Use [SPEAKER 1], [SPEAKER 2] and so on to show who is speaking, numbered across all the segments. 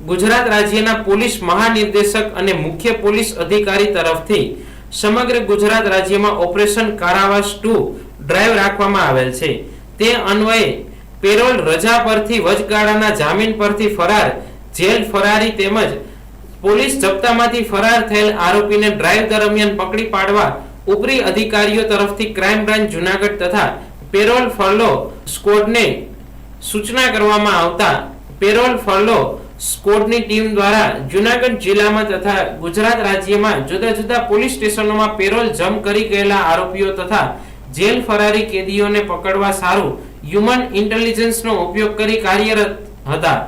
[SPEAKER 1] ગુજરાત રાજ્યના પોલીસ મહાનિર્દેશક અને મુખ્ય પોલીસ અધિકારી તરફથી સમગ્ર ગુજરાત રાજ્યમાં ઓપરેશન કારાવાસ 2 ડ્રાઈવ રાખવામાં આવેલ છે। તે અન્વયે પેરોલ રજા પરથી વચગાળાના જામીન પરથી ફરાર જેલ ફરારી તેમજ પોલીસ જપ્તામાંથી ફરાર થયેલ આરોપીને ડ્રાઈવ દરમિયાન પકડી પાડવા ઉપરી અધિકારીઓ તરફથી ક્રાઇમ બ્રાન્ચ જૂનાગઢ તથા પેરોલ ફરલો સ્ક્વોડને સૂચના કરવામાં આવતા પેરોલ ફરલો સ્ક્વોડની ટીમ દ્વારા જૂનાગઢ જિલ્લામાં તથા ગુજરાત રાજ્યમાં જુદા જુદા પોલીસ સ્ટેશનોમાં પેરોલ જમ કરી ગયેલા આરોપીઓ તથા જેલ ફરારી કેદીઓને પકડવા સારું હ્યુમન ઇન્ટેલિજન્સનો ઉપયોગ કરી કાર્યરત હતા,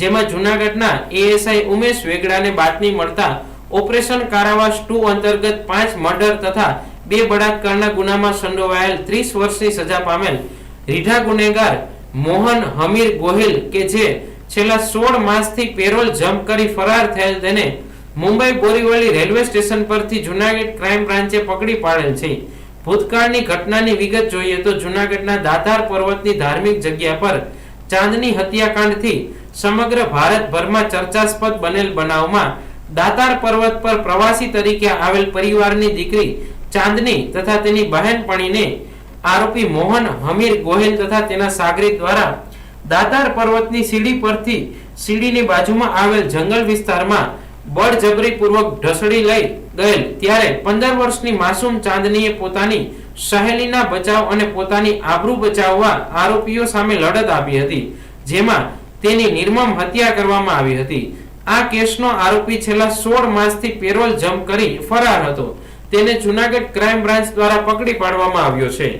[SPEAKER 1] જેમાં જૂનાગઢના એએસઆઈ ઉમેશ વેગડાને બાતમી મળતા ઓપરેશન કારાવાસ 2 અંતર્ગત 5 મર્ડર તથા 2 બળાત્કારના ગુનામાં સંડોવાયેલ 30 વર્ષની સજા પામેલ રીઢા ગુનેગાર મોહન હમીર ગોહિલ કે જે છેલ્લા 16 માસથી પેરોલ જમ્પ કરી ફરાર થયેલ તેને મુંબઈ બોરીવલી રેલવે સ્ટેશન પરથી જૂનાગઢ ક્રાઇમ બ્રાન્ચે પકડી પાડેલ છે। ભૂતકાળની ઘટનાની વિગત જોઈએ તો જૂનાગઢના દાતાર પર્વતની ધાર્મિક જગ્યા પર ચાંદની હત્યાકાંડથી સમગ્ર ભારતભરમાં ચર્ચાસ્પદ બનેલ બનાવમાં દાતાર પર્વત પર પ્રવાસી તરીકે આવેલ પરિવારની દીકરી ચાંદની તથા તેની બહેનપણીને આરોપી મોહન હમીર ગોહિલ તથા તેના સાગરીત દ્વારા દાતાર પર્વતની સીડી પરથી સીડીની બાજુમાં આવેલ જંગલ વિસ્તારમાં બળજબરીપૂર્વક ઢસડી લઈ ગયેલ ત્યારે 15 વર્ષની માસૂમ ચાંદનીએ પોતાની સહેલીના બચાવ અને પોતાની આબરૂ બચાવવા આરોપીઓ સામે લડત આપી હતી, જેમાં તેની નિર્મમ હત્યા કરવામાં આવી હતી। આ કેસનો આરોપી છેલ્લા 16 માસથી પેરોલ જમ્પ કરી ફરાર હતો, તેને જૂનાગઢ ક્રાઇમ બ્રાન્ચ દ્વારા પકડી પાડવામાં આવ્યો છે।